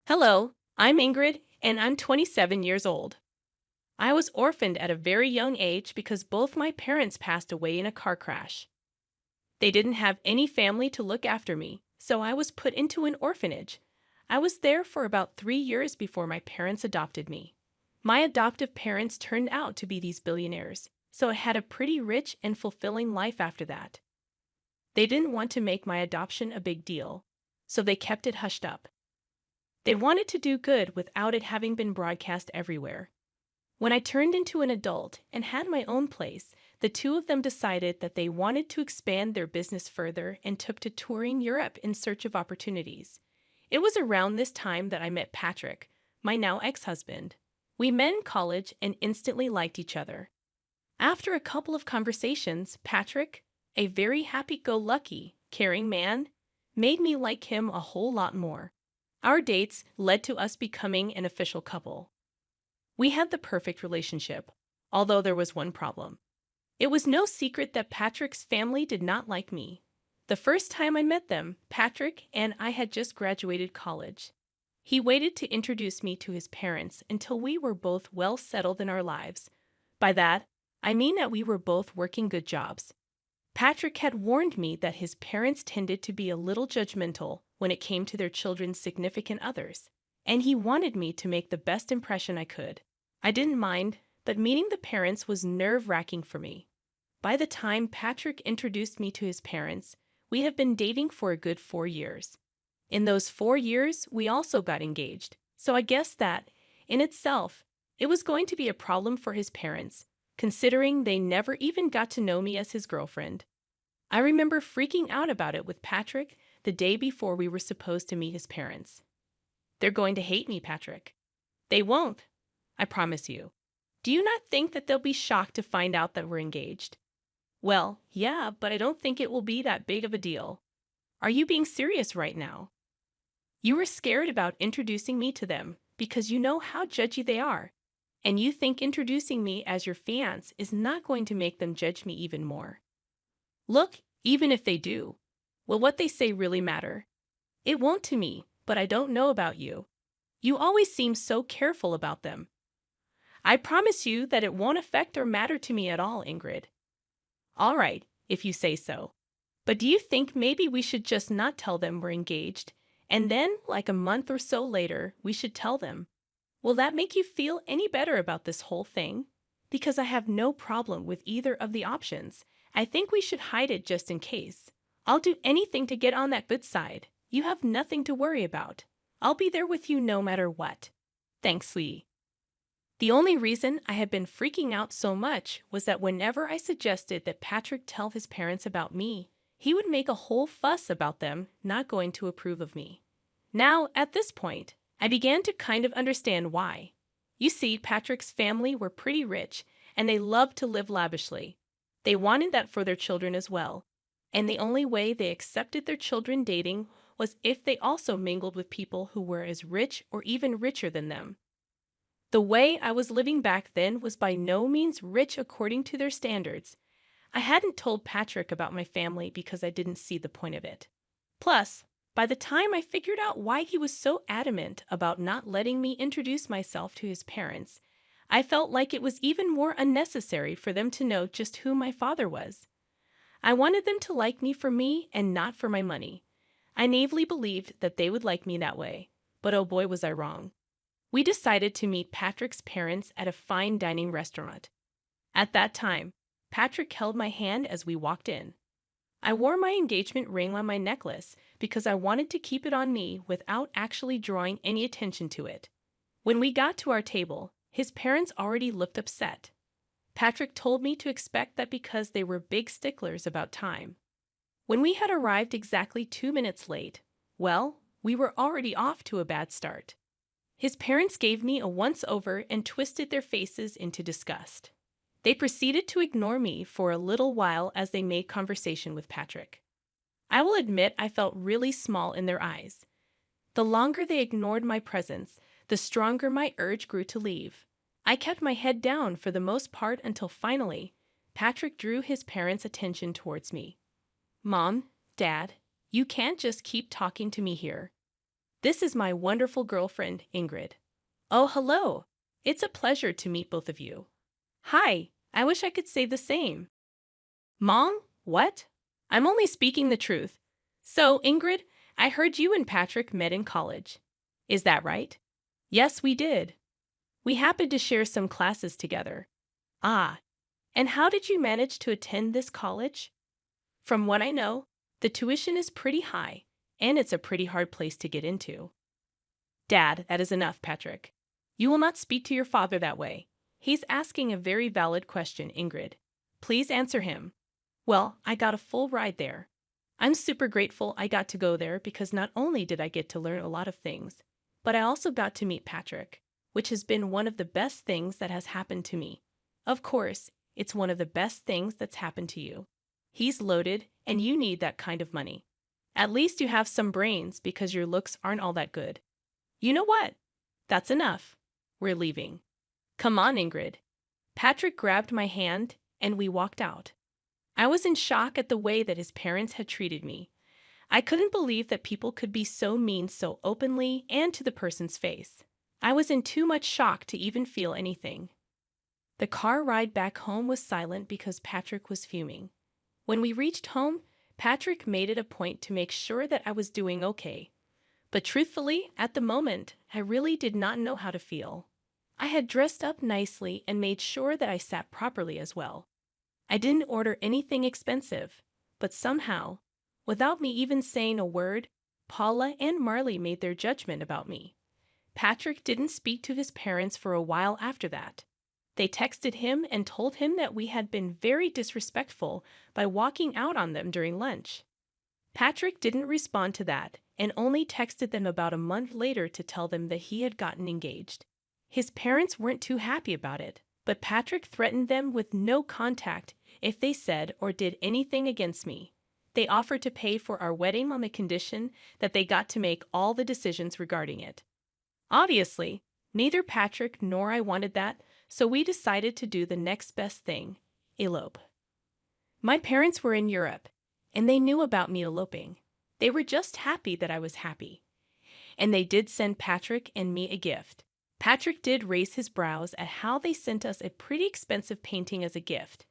Hello, I'm Ingrid, and I'm 27 years old. I was orphaned at a very young age because both my parents passed away in a car crash. They didn't have any family to look after me, so I was put into an orphanage. I was there for about 3 years before my parents adopted me. My adoptive parents turned out to be these billionaires, so I had a pretty rich and fulfilling life after that. They didn't want to make my adoption a big deal, so they kept it hushed up. They wanted to do good without it having been broadcast everywhere. When I turned into an adult and had my own place, the two of them decided that they wanted to expand their business further and took to touring Europe in search of opportunities. It was around this time that I met Patrick, my now ex-husband. We met in college and instantly liked each other. After a couple of conversations, Patrick, a very happy-go-lucky, caring man, made me like him a whole lot more. Our dates led to us becoming an official couple. We had the perfect relationship, although there was one problem. It was no secret that Patrick's family did not like me. The first time I met them, Patrick and I had just graduated college. He waited to introduce me to his parents until we were both well settled in our lives. By that, I mean that we were both working good jobs. Patrick had warned me that his parents tended to be a little judgmental when it came to their children's significant others, and he wanted me to make the best impression I could. I didn't mind, but meeting the parents was nerve-wracking for me. By the time Patrick introduced me to his parents, we have been dating for a good 4 years. In those 4 years, we also got engaged, so I guess that, in itself, it was going to be a problem for his parents, considering they never even got to know me as his girlfriend. I remember freaking out about it with Patrick the day before we were supposed to meet his parents. They're going to hate me, Patrick. They won't, I promise you. Do you not think that they'll be shocked to find out that we're engaged? Well, yeah, but I don't think it will be that big of a deal. Are you being serious right now? You were scared about introducing me to them because you know how judgy they are, and you think introducing me as your fiancé is not going to make them judge me even more. Look, even if they do, will what they say really matter? It won't to me, but I don't know about you. You always seem so careful about them. I promise you that it won't affect or matter to me at all, Ingrid. All right, if you say so. But do you think maybe we should just not tell them we're engaged, and then, like a month or so later, we should tell them? Will that make you feel any better about this whole thing? Because I have no problem with either of the options. I think we should hide it just in case. I'll do anything to get on that good side. You have nothing to worry about. I'll be there with you no matter what. Thanks, sweetie. The only reason I had been freaking out so much was that whenever I suggested that Patrick tell his parents about me, he would make a whole fuss about them not going to approve of me. Now, at this point, I began to kind of understand why. You see, Patrick's family were pretty rich, and they loved to live lavishly. They wanted that for their children as well, and the only way they accepted their children dating was if they also mingled with people who were as rich or even richer than them. The way I was living back then was by no means rich according to their standards. I hadn't told Patrick about my family because I didn't see the point of it. Plus, by the time I figured out why he was so adamant about not letting me introduce myself to his parents, I felt like it was even more unnecessary for them to know just who my father was. I wanted them to like me for me and not for my money. I naively believed that they would like me that way, but oh boy was I wrong. We decided to meet Patrick's parents at a fine dining restaurant. At that time, Patrick held my hand as we walked in. I wore my engagement ring on my necklace because I wanted to keep it on me without actually drawing any attention to it. When we got to our table, his parents already looked upset. Patrick told me to expect that because they were big sticklers about time. When we had arrived exactly 2 minutes late, well, we were already off to a bad start. His parents gave me a once-over and twisted their faces into disgust. They proceeded to ignore me for a little while as they made conversation with Patrick. I will admit I felt really small in their eyes. The longer they ignored my presence, the stronger my urge grew to leave. I kept my head down for the most part until finally, Patrick drew his parents' attention towards me. Mom, Dad, you can't just keep talking to me here. This is my wonderful girlfriend, Ingrid. Oh, hello. It's a pleasure to meet both of you. Hi, I wish I could say the same. Mom? What? I'm only speaking the truth. So, Ingrid, I heard you and Patrick met in college. Is that right? Yes, we did. We happened to share some classes together. Ah, and how did you manage to attend this college? From what I know, the tuition is pretty high, and it's a pretty hard place to get into. Dad, that is enough, Patrick. You will not speak to your father that way. He's asking a very valid question, Ingrid. Please answer him. Well, I got a full ride there. I'm super grateful I got to go there because not only did I get to learn a lot of things, but I also got to meet Patrick, which has been one of the best things that has happened to me. Of course, it's one of the best things that's happened to you. He's loaded, and you need that kind of money. At least you have some brains because your looks aren't all that good. You know what? That's enough. We're leaving. Come on, Ingrid. Patrick grabbed my hand, and we walked out. I was in shock at the way that his parents had treated me. I couldn't believe that people could be so mean so openly and to the person's face. I was in too much shock to even feel anything. The car ride back home was silent because Patrick was fuming. When we reached home, Patrick made it a point to make sure that I was doing okay. But truthfully, at the moment, I really did not know how to feel. I had dressed up nicely and made sure that I sat properly as well. I didn't order anything expensive, but somehow, without me even saying a word, Paula and Marley made their judgment about me. Patrick didn't speak to his parents for a while after that. They texted him and told him that we had been very disrespectful by walking out on them during lunch. Patrick didn't respond to that and only texted them about a month later to tell them that he had gotten engaged. His parents weren't too happy about it, but Patrick threatened them with no contact if they said or did anything against me. They offered to pay for our wedding on the condition that they got to make all the decisions regarding it. Obviously, neither Patrick nor I wanted that, so we decided to do the next best thing, elope. My parents were in Europe, and they knew about me eloping. They were just happy that I was happy. And they did send Patrick and me a gift. Patrick did raise his brows at how they sent us a pretty expensive painting as a gift.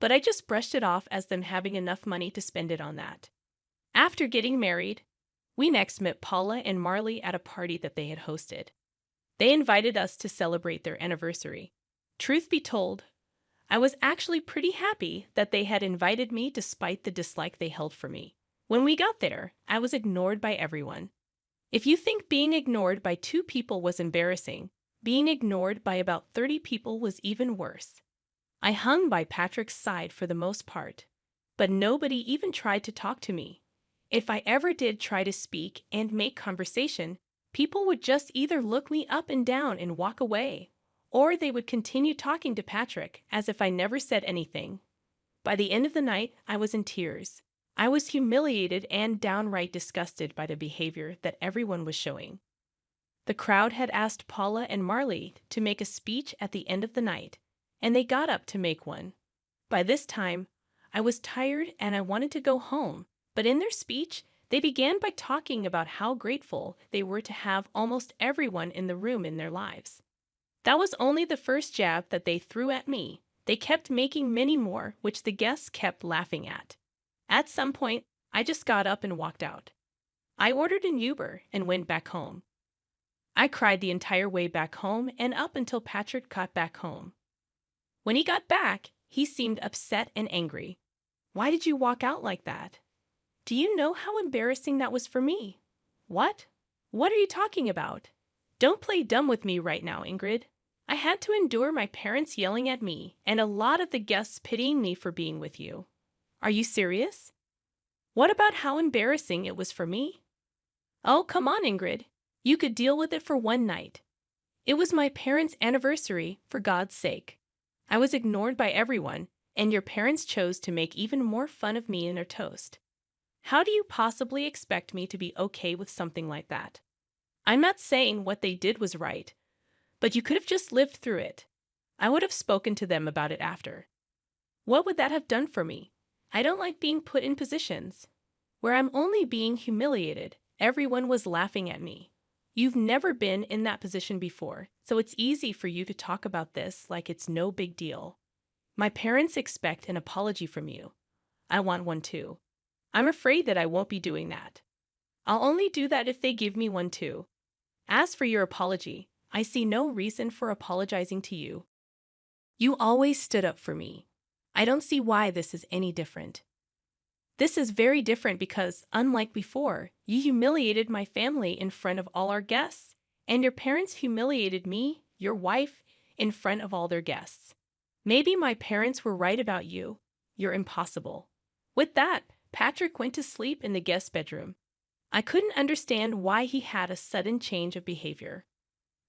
But I just brushed it off as them having enough money to spend it on that. After getting married, we next met Paula and Marley at a party that they had hosted. They invited us to celebrate their anniversary. Truth be told, I was actually pretty happy that they had invited me despite the dislike they held for me. When we got there, I was ignored by everyone. If you think being ignored by 2 people was embarrassing, being ignored by about 30 people was even worse. I hung by Patrick's side for the most part, but nobody even tried to talk to me. If I ever did try to speak and make conversation, people would just either look me up and down and walk away, or they would continue talking to Patrick as if I never said anything. By the end of the night, I was in tears. I was humiliated and downright disgusted by the behavior that everyone was showing. The crowd had asked Paula and Marley to make a speech at the end of the night, and they got up to make one. By this time, I was tired and I wanted to go home, but in their speech, they began by talking about how grateful they were to have almost everyone in the room in their lives. That was only the first jab that they threw at me. They kept making many more, which the guests kept laughing at. At some point, I just got up and walked out. I ordered an Uber and went back home. I cried the entire way back home and up until Patrick got back home. When he got back, he seemed upset and angry. Why did you walk out like that? Do you know how embarrassing that was for me? What? What are you talking about? Don't play dumb with me right now, Ingrid. I had to endure my parents yelling at me and a lot of the guests pitying me for being with you. Are you serious? What about how embarrassing it was for me? Oh, come on, Ingrid. You could deal with it for one night. It was my parents' anniversary, for God's sake. I was ignored by everyone, and your parents chose to make even more fun of me in their toast. How do you possibly expect me to be okay with something like that? I'm not saying what they did was right, but you could have just lived through it. I would have spoken to them about it after. What would that have done for me? I don't like being put in positions where I'm only being humiliated Everyone was laughing at me. You've never been in that position before, so it's easy for you to talk about this like it's no big deal. My parents expect an apology from you. I want one too. I'm afraid that I won't be doing that. I'll only do that if they give me one too. As for your apology, I see no reason for apologizing to you. You always stood up for me. I don't see why this is any different. This is very different because, unlike before, you humiliated my family in front of all our guests, and your parents humiliated me, your wife, in front of all their guests. Maybe my parents were right about you. You're impossible. With that, Patrick went to sleep in the guest bedroom. I couldn't understand why he had a sudden change of behavior.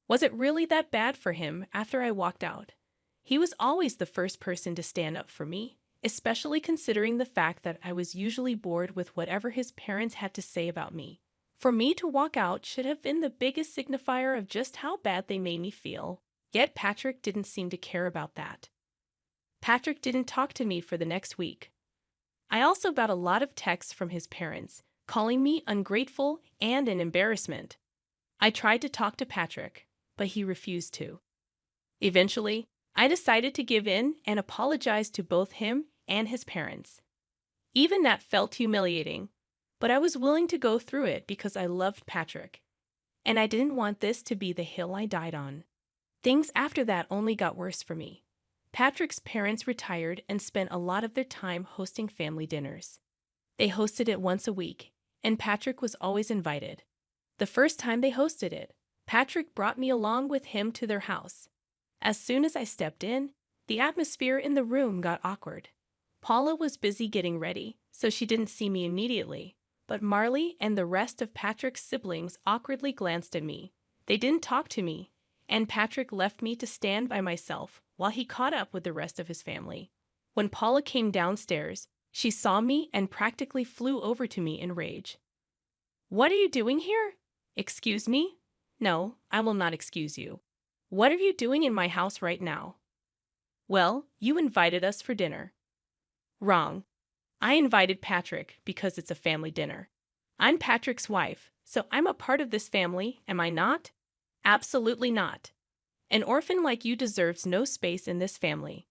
Was it really that bad for him after I walked out? He was always the first person to stand up for me, especially considering the fact that I was usually bored with whatever his parents had to say about me. For me to walk out should have been the biggest signifier of just how bad they made me feel. Yet Patrick didn't seem to care about that. Patrick didn't talk to me for the next week. I also got a lot of texts from his parents, calling me ungrateful and an embarrassment. I tried to talk to Patrick, but he refused to. Eventually, I decided to give in and apologize to both him and his parents. Even that felt humiliating, but I was willing to go through it because I loved Patrick, and I didn't want this to be the hill I died on. Things after that only got worse for me. Patrick's parents retired and spent a lot of their time hosting family dinners. They hosted it once a week, and Patrick was always invited. The first time they hosted it, Patrick brought me along with him to their house. As soon as I stepped in, the atmosphere in the room got awkward. Paula was busy getting ready, so she didn't see me immediately, but Marley and the rest of Patrick's siblings awkwardly glanced at me. They didn't talk to me, and Patrick left me to stand by myself while he caught up with the rest of his family. When Paula came downstairs, she saw me and practically flew over to me in rage. "What are you doing here?" "Excuse me?" "No, I will not excuse you. What are you doing in my house right now?" "Well, you invited us for dinner." "Wrong. I invited Patrick because it's a family dinner. I'm Patrick's wife, so I'm a part of this family, am I not?" "Absolutely not. An orphan like you deserves no space in this family."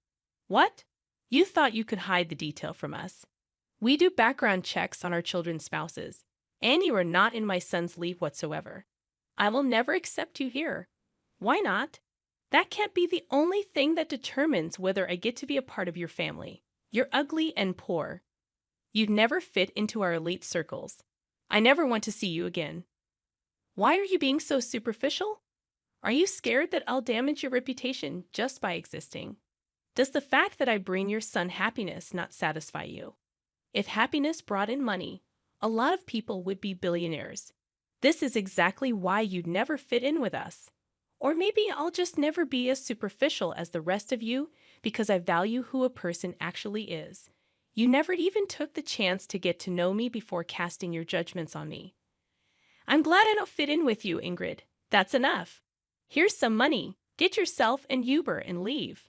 "What? You thought you could hide the detail from us. We do background checks on our children's spouses, and you are not in my son's league whatsoever. I will never accept you here." "Why not?" "That can't be the only thing that determines whether I get to be a part of your family. You're ugly and poor. You'd never fit into our elite circles. I never want to see you again." "Why are you being so superficial? Are you scared that I'll damage your reputation just by existing? Does the fact that I bring your son happiness not satisfy you? If happiness brought in money, a lot of people would be billionaires. This is exactly why you'd never fit in with us. Or maybe I'll just never be as superficial as the rest of you because I value who a person actually is. You never even took the chance to get to know me before casting your judgments on me." "I'm glad I don't fit in with you, Ingrid. That's enough. Here's some money. Get yourself an Uber and leave."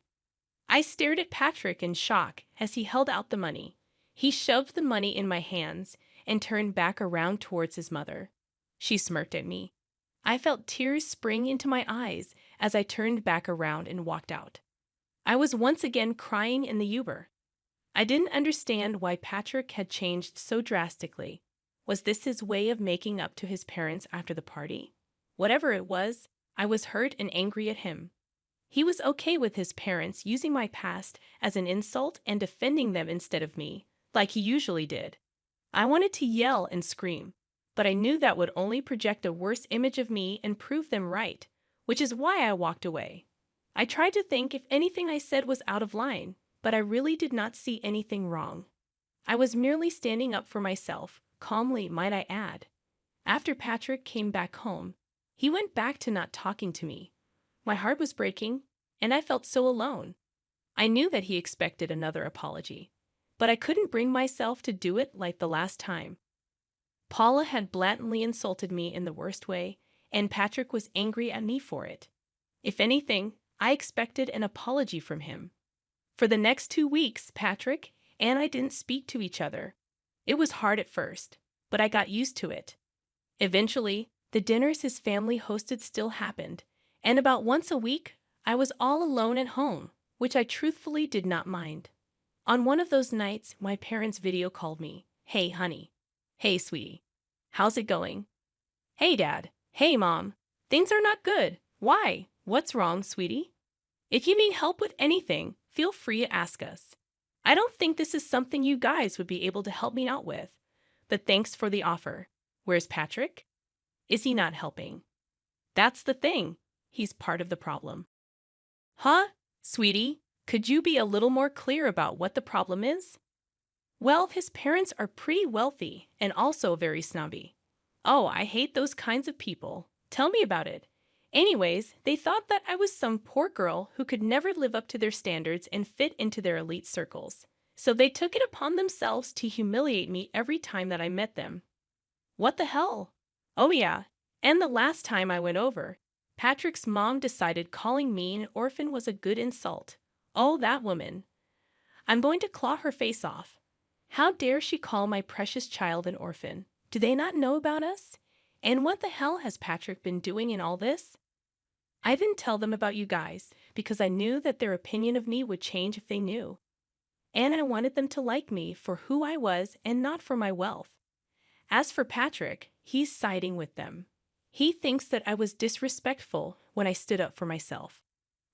I stared at Patrick in shock as he held out the money. He shoved the money in my hands and turned back around towards his mother. She smirked at me. I felt tears spring into my eyes as I turned back around and walked out. I was once again crying in the Uber. I didn't understand why Patrick had changed so drastically. Was this his way of making up to his parents after the party? Whatever it was, I was hurt and angry at him. He was okay with his parents using my past as an insult and defending them instead of me, like he usually did. I wanted to yell and scream, but I knew that would only project a worse image of me and prove them right, which is why I walked away. I tried to think if anything I said was out of line, but I really did not see anything wrong. I was merely standing up for myself, calmly might I add. After Patrick came back home, he went back to not talking to me. My heart was breaking, and I felt so alone. I knew that he expected another apology, but I couldn't bring myself to do it like the last time. Paula had blatantly insulted me in the worst way, and Patrick was angry at me for it. If anything, I expected an apology from him. For the next 2 weeks, Patrick and I didn't speak to each other. It was hard at first, but I got used to it. Eventually, the dinners his family hosted still happened, and about once a week, I was all alone at home, which I truthfully did not mind. On one of those nights, my parents video called me. Hey, honey. Hey, sweetie. How's it going? Hey, Dad. Hey, Mom. Things are not good. Why? What's wrong, sweetie? If you need help with anything, feel free to ask us. I don't think this is something you guys would be able to help me out with, but thanks for the offer. Where's Patrick? Is he not helping? That's the thing. He's part of the problem. Huh? Sweetie, could you be a little more clear about what the problem is? Well, his parents are pretty wealthy and also very snobby. Oh, I hate those kinds of people. Tell me about it. Anyways, they thought that I was some poor girl who could never live up to their standards and fit into their elite circles. So they took it upon themselves to humiliate me every time that I met them. What the hell? Oh yeah, and the last time I went over, Patrick's mom decided calling me an orphan was a good insult. Oh, that woman. I'm going to claw her face off. How dare she call my precious child an orphan? Do they not know about us? And what the hell has Patrick been doing in all this? I didn't tell them about you guys because I knew that their opinion of me would change if they knew. And I wanted them to like me for who I was and not for my wealth. As for Patrick, he's siding with them. He thinks that I was disrespectful when I stood up for myself.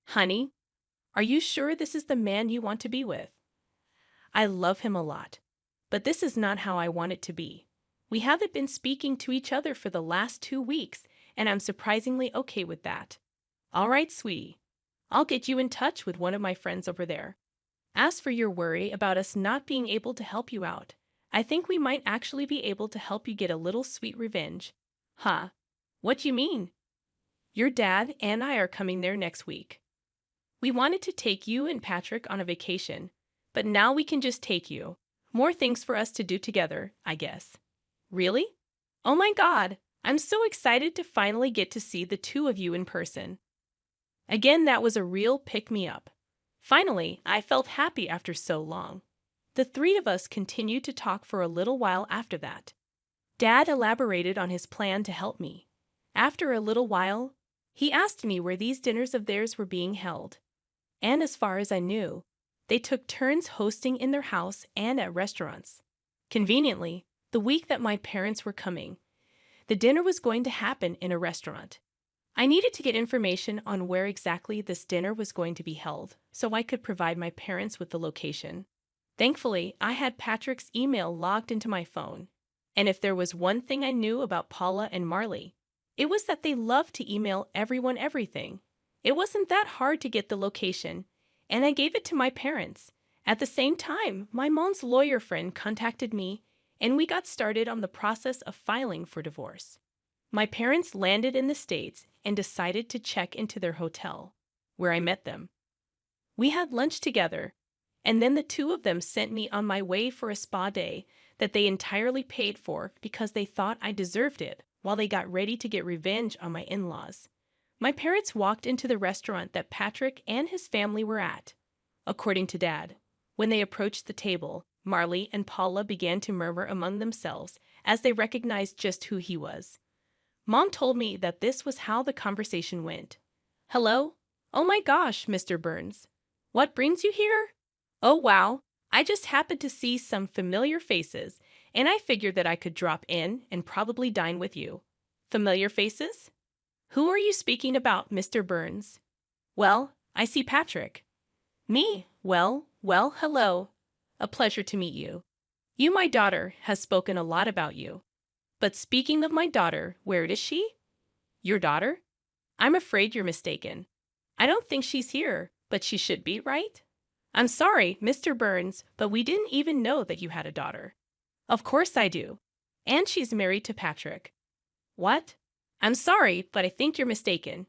Honey, are you sure this is the man you want to be with? I love him a lot, but this is not how I want it to be. We haven't been speaking to each other for the last 2 weeks, and I'm surprisingly okay with that. All right, sweetie. I'll get you in touch with one of my friends over there. As for your worry about us not being able to help you out, I think we might actually be able to help you get a little sweet revenge. Huh? What do you mean? Your dad and I are coming there next week. We wanted to take you and Patrick on a vacation, but now we can just take you. More things for us to do together, I guess. Really? Oh my God! I'm so excited to finally get to see the two of you in person. Again, that was a real pick-me-up. Finally, I felt happy after so long. The three of us continued to talk for a little while after that. Dad elaborated on his plan to help me. After a little while, he asked me where these dinners of theirs were being held. And as far as I knew, they took turns hosting in their house and at restaurants. Conveniently, the week that my parents were coming, the dinner was going to happen in a restaurant. I needed to get information on where exactly this dinner was going to be held, so I could provide my parents with the location. Thankfully, I had Patrick's email logged into my phone. And if there was one thing I knew about Paula and Marley, it was that they loved to email everyone everything. It wasn't that hard to get the location, and I gave it to my parents. At the same time, my mom's lawyer friend contacted me, and we got started on the process of filing for divorce. My parents landed in the States and decided to check into their hotel, where I met them. We had lunch together, and then the two of them sent me on my way for a spa day that they entirely paid for because they thought I deserved it while they got ready to get revenge on my in-laws. My parents walked into the restaurant that Patrick and his family were at. According to Dad, when they approached the table, Marley and Paula began to murmur among themselves as they recognized just who he was. Mom told me that this was how the conversation went. Hello? Oh my gosh, Mr. Burns. What brings you here? Oh wow, I just happened to see some familiar faces, and I figured that I could drop in and probably dine with you. Familiar faces? Who are you speaking about, Mr. Burns? Well, I see Patrick. Me? Well, hello. A pleasure to meet you. You, my daughter, has spoken a lot about you. But speaking of my daughter, where is she? Your daughter? I'm afraid you're mistaken. I don't think she's here, but she should be, right? I'm sorry, Mr. Burns, but we didn't even know that you had a daughter. Of course I do. And she's married to Patrick. What? I'm sorry, but I think you're mistaken.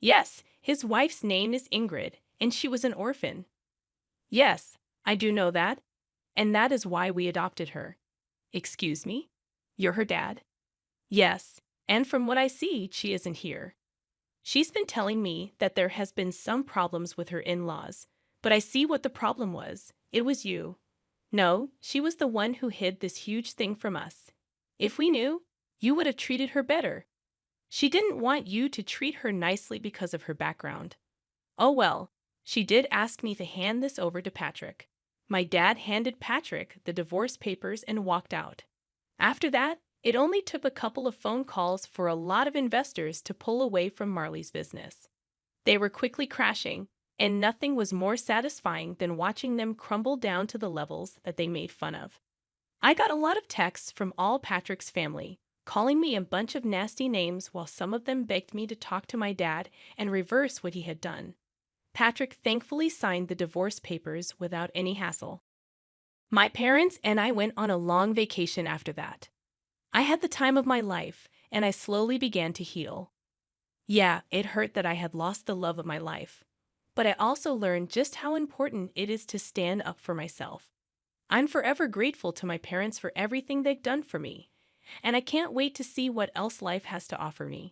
Yes, his wife's name is Ingrid, and she was an orphan. Yes, I do know that, and that is why we adopted her. Excuse me? You're her dad? Yes, and from what I see, she isn't here. She's been telling me that there has been some problems with her in-laws, but I see what the problem was. It was you. No, she was the one who hid this huge thing from us. If we knew, you would have treated her better. She didn't want you to treat her nicely because of her background. Oh well, she did ask me to hand this over to Patrick. My dad handed Patrick the divorce papers and walked out. After that, it only took a couple of phone calls for a lot of investors to pull away from Marley's business. They were quickly crashing, and nothing was more satisfying than watching them crumble down to the levels that they made fun of. I got a lot of texts from all Patrick's family, calling me a bunch of nasty names while some of them begged me to talk to my dad and reverse what he had done. Patrick thankfully signed the divorce papers without any hassle. My parents and I went on a long vacation after that. I had the time of my life, and I slowly began to heal. Yeah, it hurt that I had lost the love of my life, but I also learned just how important it is to stand up for myself. I'm forever grateful to my parents for everything they've done for me, and I can't wait to see what else life has to offer me.